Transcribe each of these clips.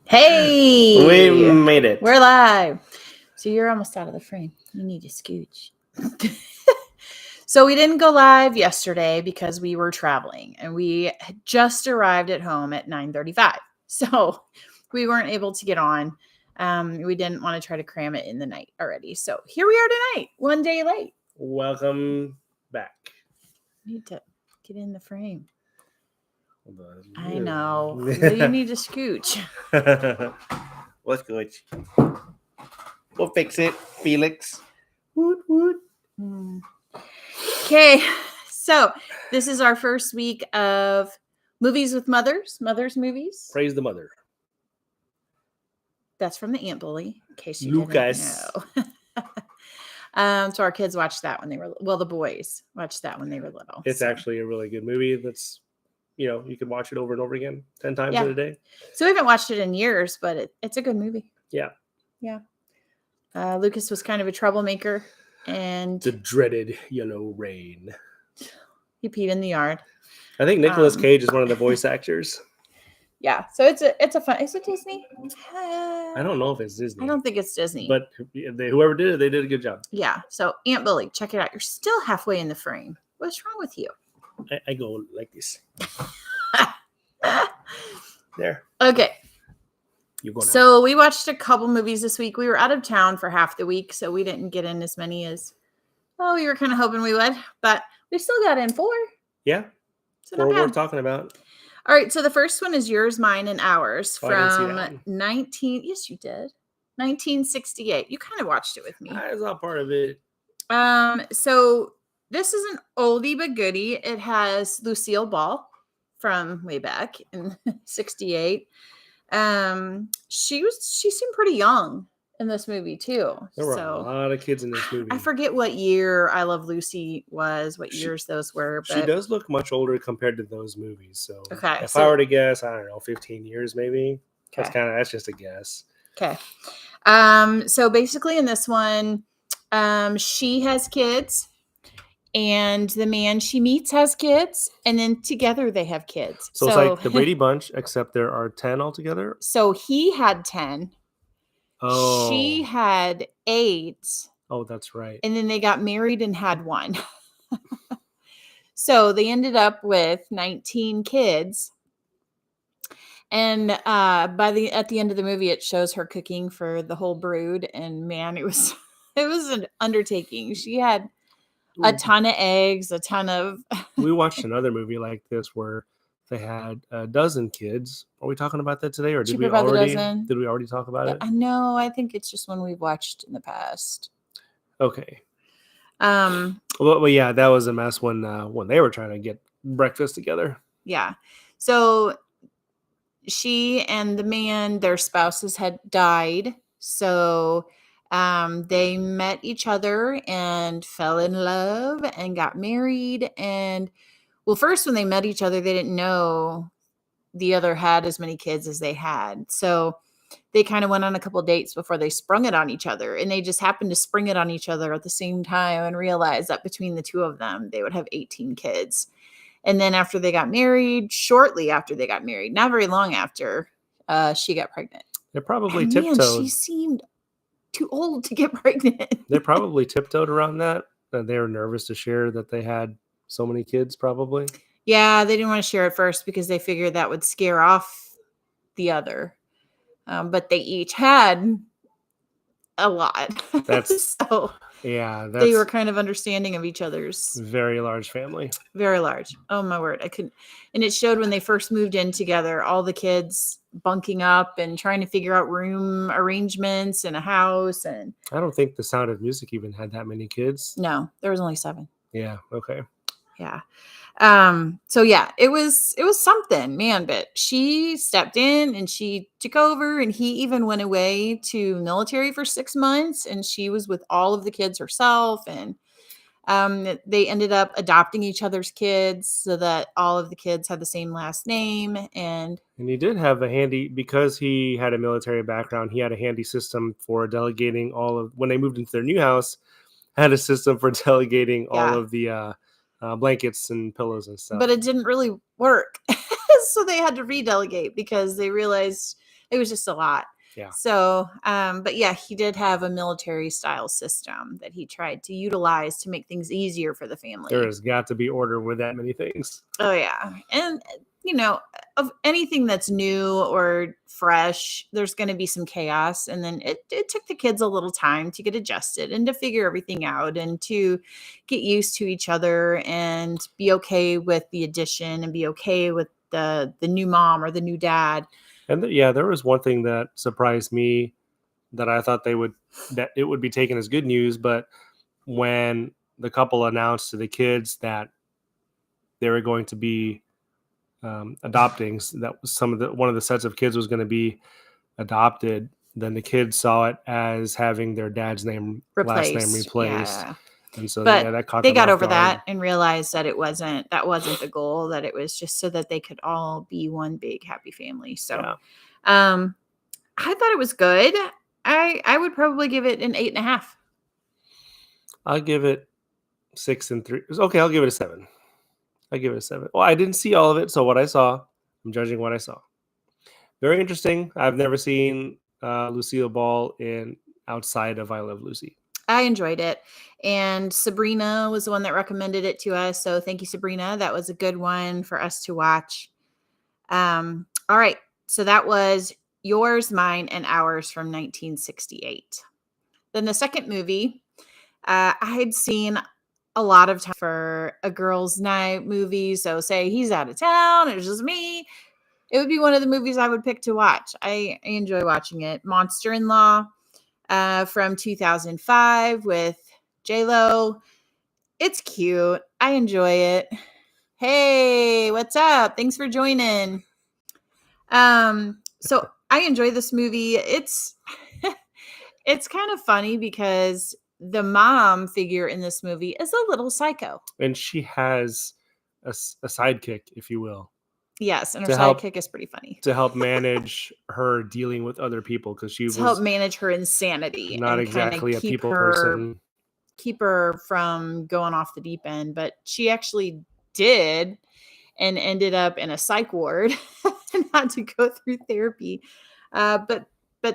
Hey, We made it. we're live. So you're almost out of the frame. You need to scooch. So we didn't go live yesterday because we were traveling and we had just arrived at home at 9:35. So we weren't able to get on. We didn't want to try to cram it in the night already. So here we are tonight, one day late. Welcome back. Need to get in the frame. Hold on. I know. You need to scooch. What's good? We'll fix it, Felix. Woot woot. Okay, so this is our first week of movies with mothers movies. Praise the mother. That's from the Ant Bully, in case you Lucas. didn't know. So our kids watched that when they were the boys watched that when they were little. It's so. actually a really good movie. That's, you can watch it over and over again 10 times Yeah. in a day. So we haven't watched it in years, but it's a good movie. Yeah. Yeah. Lucas was kind of a troublemaker, and The dreaded yellow rain. he peed in the yard. I think Nicolas Cage is one of the voice actors. Yeah, so it's a fun. Is it Disney? I don't know if it's Disney. I don't think it's Disney. But whoever did it, they did a good job. Yeah. So Ant Bully, check it out. You're still halfway in the frame. What's wrong with you? I go like this. There. Okay. You go now. So we watched a couple movies this week. We were out of town for half the week, so we didn't get in as many as we were kind of hoping we would, but we still got in 4. Yeah. So What not we're bad. talking about. All right, so the first one is Yours, Mine, and Ours Oh, I didn't see from that one. 1968. You kind of watched it with me. I was not part of it. So this is an oldie but goodie. It has Lucille Ball from way back in 68. She seemed pretty young in this movie too. There were a lot of kids in this movie. I forget what year I Love Lucy was, what years those were. But She does look much older compared to those movies. So Okay, if so- I were to guess, I don't know, 15 years maybe. Okay. That's just a guess. Okay. So basically in this one, she has kids and the man she meets has kids, and then together they have kids. So it's like the Brady Bunch, except there are 10 altogether. So he had 10. Oh. She had 8. Oh, that's right. And then they got married and had 1. So they ended up with 19 kids. And at the end of the movie, it shows her cooking for the whole brood. And man, it was an undertaking. She had a ton of eggs, a ton of. We watched another movie like this where they had a dozen kids. Are we talking about that today, or did we already talk about it? No, I think it's just one we've watched in the past. Okay. Well, yeah, that was a mess when they were trying to get breakfast together. Yeah. So she and the man, their spouses had died. So they met each other and fell in love and got married. And well, first when they met each other, they didn't know the other had as many kids as they had. So they kind of went on a couple dates before they sprung it on each other. And they just happened to spring it on each other at the same time and realize that between the two of them, they would have 18 kids. And then after they got married, shortly after they got married, not very long after, she got pregnant. They probably And tiptoed. Man, she seemed too old to get pregnant. They probably tiptoed around that. They were nervous to share that they had so many kids, probably. Yeah, they didn't want to share it first because they figured that would scare off the other. But they each had a lot. That's so yeah. They were kind of understanding of each other's. Very large family. Very large. Oh my word. I couldn't. And it showed when they first moved in together, all the kids bunking up and trying to figure out room arrangements and a house. And I don't think The Sound of Music even had that many kids. No, there was only 7. Yeah. Okay. Yeah. So yeah, it was something, man, but she stepped in and she took over, and he even went away to military for 6 months, and she was with all of the kids herself. And they ended up adopting each other's kids so that all of the kids had the same last name. And he did have because he had a military background, he had a handy system for delegating when they moved into their new house, had a system for delegating all of the blankets and pillows and stuff. But it didn't really work. So they had to redelegate because they realized It was just a lot. Yeah. So, but yeah, he did have a military style system that he tried to utilize to make things easier for the family. There has got to be order with that many things. Oh yeah. And of anything that's new or fresh, there's going to be some chaos. And then it took the kids a little time to get adjusted and to figure everything out and to get used to each other and be okay with the addition and be okay with the new mom or the new dad. And there was one thing that surprised me that I thought that it would be taken as good news, but when the couple announced to the kids that they were going to be adopting, that was one of the sets of kids was going to be adopted, then the kids saw it as having their dad's last name replaced. Yeah. And so but that caught they them got off over guard. that and realized that that wasn't the goal, that it was just so that they could all be one big happy family. So Yeah. I thought it was good. I would probably give it an 8.5. I'll give it 6 and 3. Okay, I'll give it a 7. I give it a 7. Well, I didn't see all of it, so what I saw, I'm judging what I saw. Very interesting. I've never seen Lucille Ball outside of I Love Lucy. I enjoyed it. And Sabrina was the one that recommended it to us. So thank you, Sabrina. That was a good one for us to watch. All right. So that was Yours, Mine, and Ours from 1968. Then the second movie, I had seen a lot of time for a girls' night movie. So say he's out of town, it's just me. It would be one of the movies I would pick to watch. I enjoy watching it. Monster-in-Law from 2005 with J-Lo. It's cute. I enjoy it. Hey, what's up? Thanks for joining. So I enjoy this movie. It's kind of funny because the mom figure in this movie is a little psycho. And she has a sidekick, if you will. Yes, and her sidekick is pretty funny. To help manage her dealing with other people, because she was to help manage her insanity. Not exactly a people person. Keep her from going off the deep end, but she actually did and ended up in a psych ward and had to go through therapy. But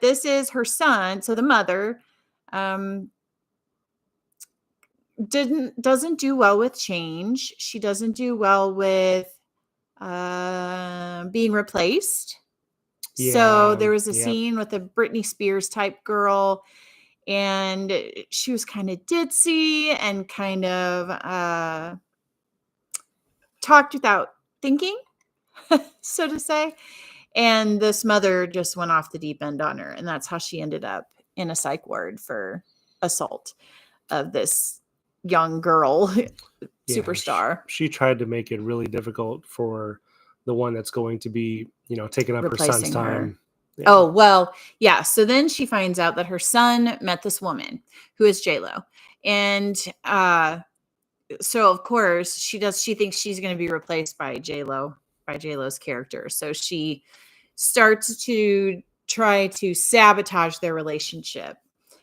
this is her son. So the mother doesn't do well with change. She doesn't do well with being replaced. Yeah, so there was a scene with a Britney Spears type girl, and she was kind of ditzy and kind of talked without thinking, so to say. And this mother just went off the deep end on her, and that's how she ended up in a psych ward for assault of this young girl superstar. She tried to make it really difficult for the one that's going to be, taking up her son's time. Yeah. Oh, well, yeah. So then she finds out that her son met this woman who is J-Lo. And so of course she thinks she's going to be replaced by J-Lo's character. So she starts to try to sabotage their relationship.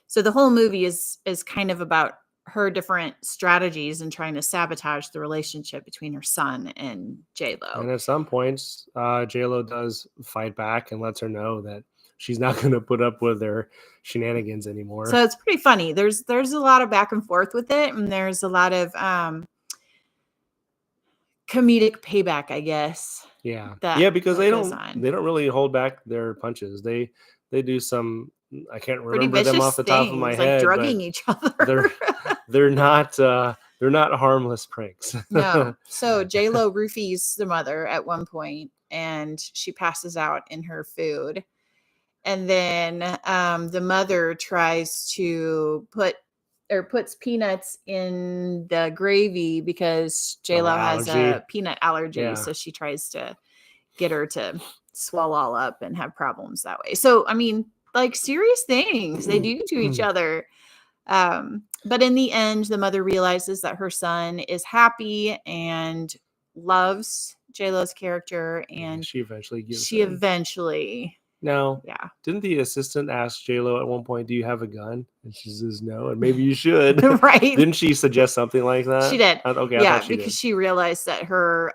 So the whole movie is kind of about her different strategies and trying to sabotage the relationship between her son and J-Lo. And at some points, J-Lo does fight back and lets her know that she's not going to put up with their shenanigans anymore. So it's pretty funny. There's a lot of back and forth with it, and there's a lot of comedic payback, I guess. Yeah, because they don't really hold back their punches. They do some, I can't remember them off the top of my head, like drugging each other. They're not harmless pranks. No. So J-Lo roofies the mother at one point, and she passes out in her food. And then the mother tries to puts peanuts in the gravy because J-Lo has a peanut allergy. Yeah. So she tries to get her to swallow all up and have problems that way. So, I mean, like serious things they do to each other. But in the end, the mother realizes that her son is happy and loves J-Lo's character, and she eventually gives Now, didn't the assistant ask J-Lo at one point, "Do you have a gun?" And she says no, and maybe you should. Right? Didn't she suggest something like that? She did. Okay, because she realized that her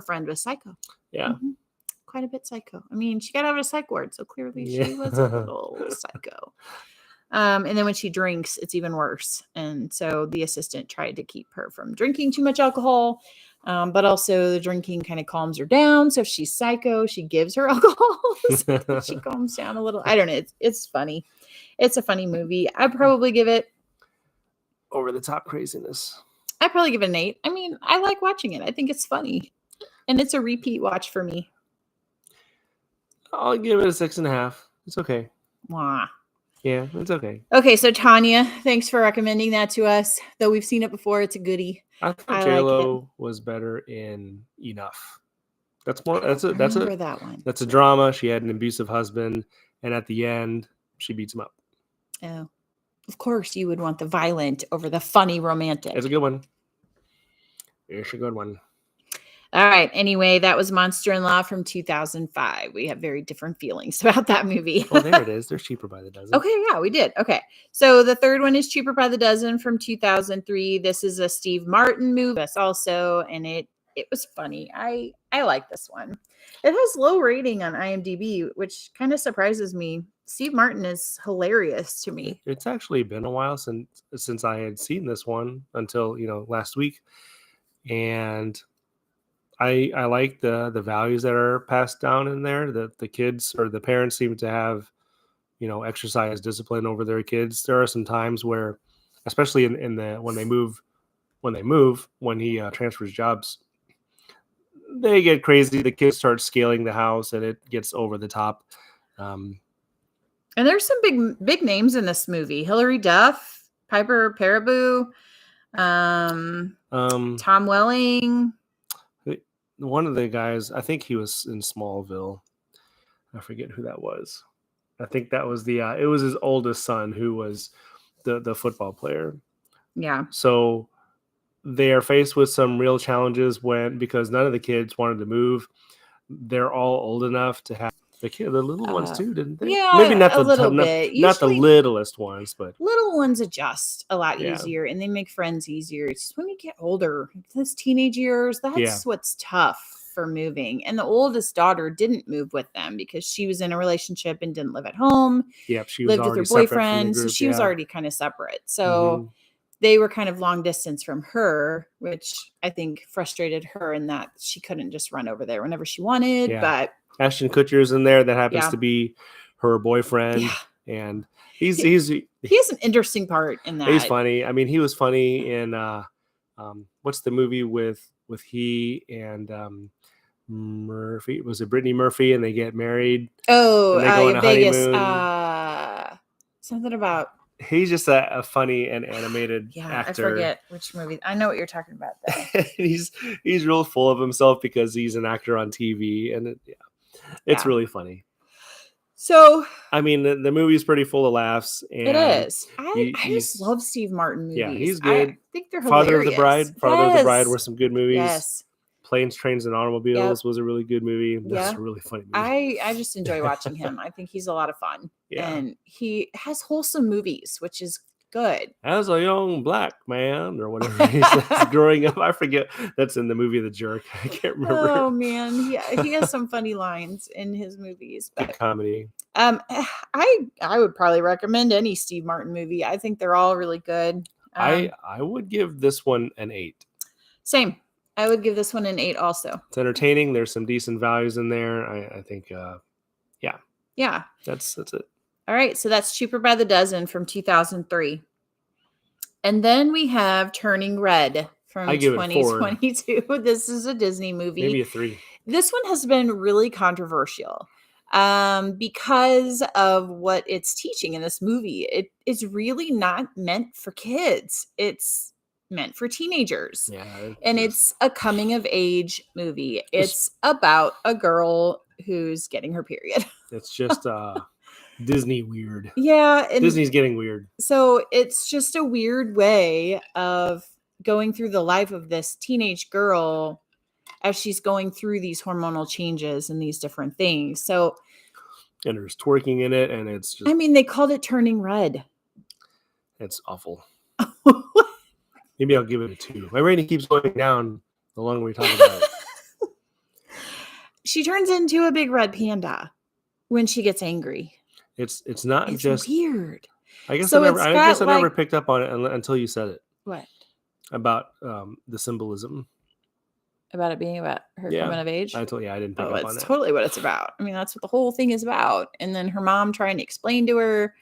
friend was psycho. Yeah, quite a bit psycho. I mean, she got out of a psych ward, so clearly she was a Yeah. little psycho. And then when she drinks, it's even worse. And so the assistant tried to keep her from drinking too much alcohol. But also the drinking kind of calms her down. So if she's psycho, she gives her alcohol so that she calms down a little. I don't know. It's funny. It's a funny movie. I'd probably give it Over the top craziness. I'd probably give it an 8. I mean, I like watching it. I think it's funny. And it's a repeat watch for me. I'll give it a 6.5. It's okay. Mwah. Yeah, it's okay. Okay, so Tanya, thanks for recommending that to us. Though we've seen it before, it's a goodie. I I thought like J-Lo was better in Enough. That's more. Remember that one. That's a drama. She had an abusive husband, and at the end, she beats him up. Oh, of course you would want the violent over the funny romantic. It's a good one. It's a good one. All right. Anyway, that was Monster in Law from 2005. We have very different feelings about that movie. Oh, there it is. They're cheaper by the dozen. Okay, yeah, we did. Okay. So the third one is Cheaper by the Dozen from 2003. This is a Steve Martin movie. That's also, and it was funny. I like this one. It has low rating on IMDb, which kind of surprises me. Steve Martin is hilarious to me. It's actually been a while since I had seen this one until last week, and I like the values that are passed down in there. That the kids or the parents seem to have exercise discipline over their kids. There are some times where, especially in the when he transfers jobs, they get crazy. The kids start scaling the house, and it gets over the top. And there's some big names in this movie: Hilary Duff, Piper Perabo, Tom Welling. One of the guys, I think he was in Smallville. I forget who that was. I think that was it was his oldest son who was the football player. Yeah. So they are faced with some real challenges because none of the kids wanted to move. They're all old enough to have the little ones too, didn't they? Yeah, maybe not a little bit. Not the littlest ones, but little ones adjust a lot easier, and they make friends easier. It's just when you get older, those teenage years, that's what's tough for moving. And the oldest daughter didn't move with them because she was in a relationship and didn't live at home. Yep, she was lived with her boyfriend, so she was already kind of separate. So they were kind of long distance from her, which I think frustrated her in that she couldn't just run over there whenever she wanted. Yeah. But Ashton Kutcher's in there. That happens to be her boyfriend, and he has an interesting part in that. He's funny. I mean, he was funny in what's the movie with he and Murphy? Was it Brittany Murphy? And they get married. Oh, and they go on a Vegas. honeymoon. Something about. He's just a funny and animated actor. I forget which movie. I know what you're talking about, though. he's real full of himself because he's an actor on TV, and it's really funny. So I mean, the movie's pretty full of laughs. And it is. I just love Steve Martin movies. Yeah, he's good. I think they're hilarious. Father of the Bride were some good movies. Yes. Planes, Trains, and Automobiles was a really good movie. That's a really funny movie. I just enjoy watching him. I think he's a lot of fun. Yeah. And he has wholesome movies, which is good. As a young black man, or whatever he says growing up. I forget. That's in the movie The Jerk. I can't remember. Oh, man. He has some funny lines in his movies. But good comedy. I would probably recommend any Steve Martin movie. I think they're all really good. I would give this one an 8. Same. I would give this one an 8 also. It's entertaining. There's some decent values in there. I think, yeah. That's it. All right. So that's Cheaper by the Dozen from 2003. And then we have Turning Red from 2022. This is a Disney movie. Maybe a 3. This one has been really controversial because of what it's teaching in this movie. It is really not meant for kids. It's meant for teenagers. Yeah. And it's a coming of age movie. It's about a girl who's getting her period. It's just Disney weird. Yeah. And Disney's getting weird. So it's just a weird way of going through the life of this teenage girl as she's going through these hormonal changes and these different things. So, and there's twerking in it, and it's just, I mean, they called it Turning Red. It's awful. Maybe I'll give it a 2. My rating keeps going down the longer we talk about it. she turns into a big red panda when she gets angry. It's not It's just weird. I guess So I never it's I got, guess I never like picked up on it until you said it what? about the symbolism. About it being about her Yeah. coming of age? I didn't pick Oh, up on it's that. totally what it's about. I mean, that's what the whole thing is about. And then her mom trying to explain to her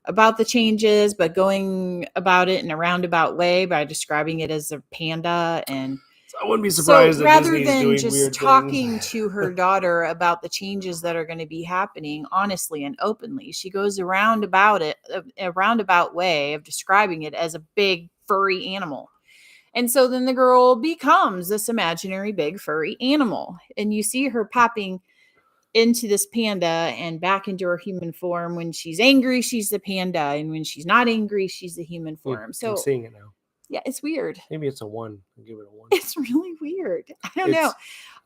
about the changes, but going about it in a roundabout way by describing it as a panda. And So I wouldn't be so surprised that rather Disney's than doing just weird talking things. to her daughter about the changes that are going to be happening honestly and openly, she goes around about it, a roundabout way of describing it as a big furry animal. And so then the girl becomes this imaginary big furry animal. And you see her popping into this panda and back into her human form. When she's angry, she's the panda. And when she's not angry, she's the human form. I'm So seeing it now. yeah, it's weird. Maybe it's a 1. I'll give it a 1. It's really weird. I don't know. It's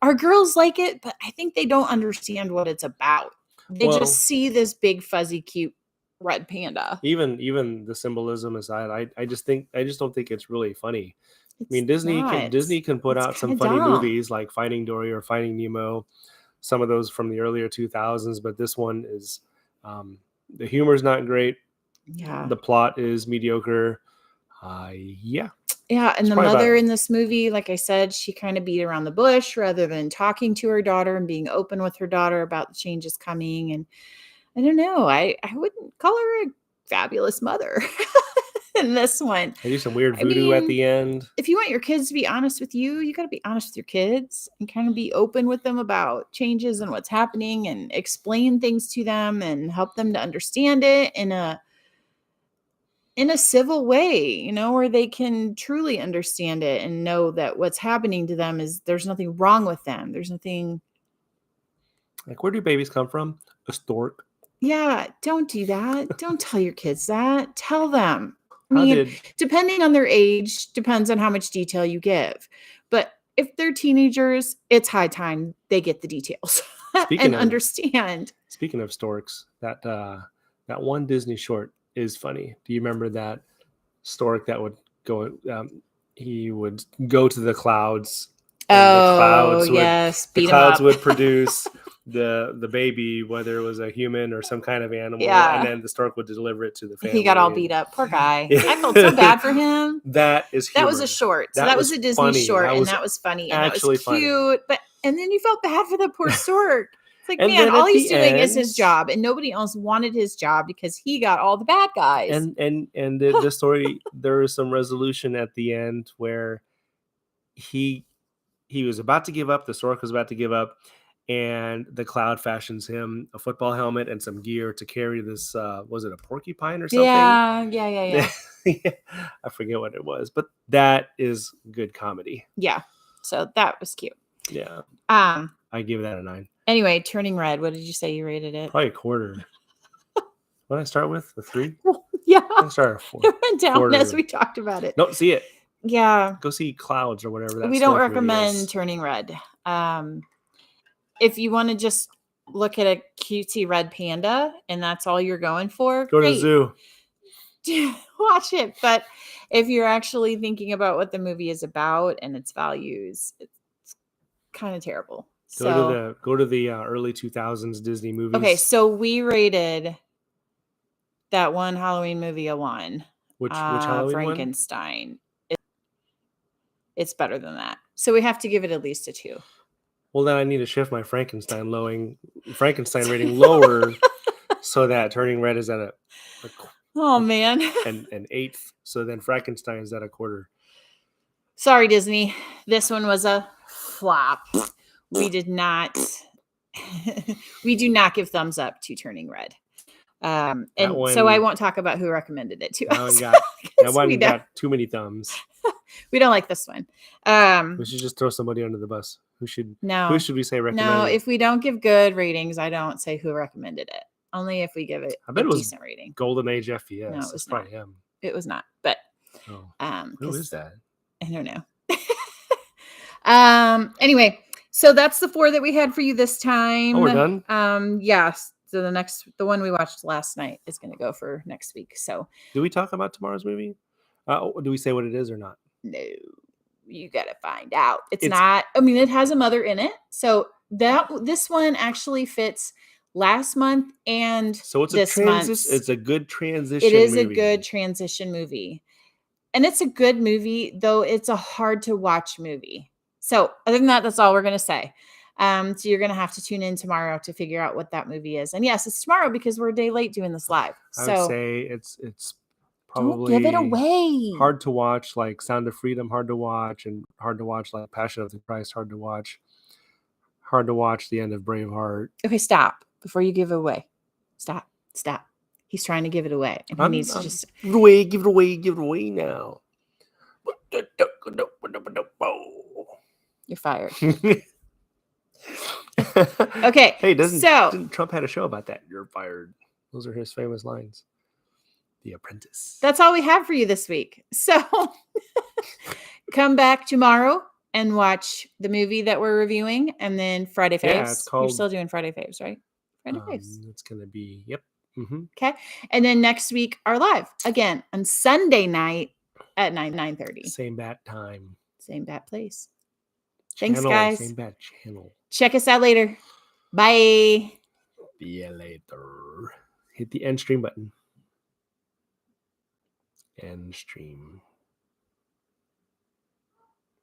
Our girls like it, but I think they don't understand what it's about. They Well- just see this big, fuzzy, cute red panda. even the symbolism aside, I just don't think it's really funny. I mean, It's Disney not. can put It's out some kinda funny dumb. movies like Finding Dory or Finding Nemo, some of those from the earlier 2000s, but this one is the humor's not great. Yeah. The plot is mediocre. Yeah. Yeah, and It's the probably mother about- in this movie, like I said, she kind of beat around the bush rather than talking to her daughter and being open with her daughter about the changes coming. And I don't know, I wouldn't call her a fabulous mother in this one. They do some weird I voodoo at mean, the end. If you want your kids to be honest with you, you got to be honest with your kids and kind of be open with them about changes and what's happening and explain things to them and help them to understand it in a civil way, where they can truly understand it and know that what's happening to them is there's nothing wrong with them. There's nothing. Like, where do babies come from? A stork. Yeah, don't do that. Don't tell your kids that. Tell them. I How mean, did depending on their age, depends on how much detail you give. But if they're teenagers, it's high time they get the details Speaking and of- understand. Speaking of storks, that one Disney short is funny. Do you remember that stork that would go? He would go to the clouds. Oh, yes. The Beat 'em clouds up. would produce the baby, whether it was a human or some kind of animal, Yeah. and then the stork would deliver it to the family. He got all beat up. Poor guy. I felt so bad for him. That is That was humor. a short. So That that was was a Disney funny. short, That and was that was funny, and that actually was funny. cute. And then you felt bad for the poor stork. It's like, And man, then all at he's the doing is end- his job, and nobody else wanted his job because he got all the bad guys. And the story, there is some resolution at the end where he was about to give up. The stork was about to give up, and the cloud fashions him a football helmet and some gear to carry this. Was it a porcupine or something? Yeah. I forget what it was, but that is good comedy. Yeah. So that was cute. Yeah, Um. I give that a 9. Anyway, Turning Red. What did you say you rated it? Probably a quarter. What did I start with? A 3? Yeah. I started a 4. It went down Quarter. as we talked about it. Don't see it. Yeah. Go see Clouds or whatever. That We don't stork movie recommend is. Turning Red. If you want to just look at a cutesy red panda and that's all you're going for, Go to the great. zoo. Watch it. But if you're actually thinking about what the movie is about and its values, it's kind of terrible. Go to the early 2000s Disney movies. Okay, so we rated that one Halloween movie a 1. Which Halloween one? Frankenstein. It's better than that. So we have to give it at least a 2. Well, then I need to shift my Frankenstein rating lower, so that Turning Red is at Oh man. an 1/8. So then Frankenstein is at a quarter. Sorry, Disney. This one was a flop. We did not. We do not give thumbs up to Turning Red. And so I won't talk about who recommended it to us. That one got too many thumbs. We don't like this one. We should just throw somebody under the bus. Who should we say recommended? No, if we don't give good ratings, I don't say who recommended it. Only if we give it I bet a it was decent rating. Golden Age FPS. No, it was It's not. probably him. It was not, but Oh, who is that? I don't know. Anyway, so that's the 4 that we had for you this time. Oh, we're done? Yes. So the one we watched last night is going to go for next week. So Do we talk about tomorrow's movie? Do we say what it is or not? no, you got to find out. It's not, I mean, it has a mother in it. So This one actually fits last month and So it's this month. it's a good transition It is movie. a good transition movie. And it's a good movie, though it's a hard to watch movie. So other than that, that's all we're going to say. So you're going to have to tune in tomorrow to figure out what that movie is. And yes, it's tomorrow because we're a day late doing this live. I would So say it's don't probably give it away. hard to watch, like Sound of Freedom, hard to watch, and hard to watch like Passion of the Christ, hard to watch the end of Braveheart. Okay, stop before you give it away. Stop. He's trying to give it away, and he needs to just give it away now. You're fired. Okay. Hey, didn't Trump had a show about that? You're fired. Those are his famous lines. The Apprentice. That's all we have for you this week. So come back tomorrow and watch the movie that we're reviewing, and then Friday Faves. Yeah, it's called. You're still doing Friday Faves, right? Friday Faves. It's gonna be yep. Mm-hmm. Okay, and then next week our live again on Sunday night at 9:30. Same bat time. Same bat place. Channel, Thanks, guys. Same bat channel. Check us out later. Bye. See you later. Hit the end stream button. End stream.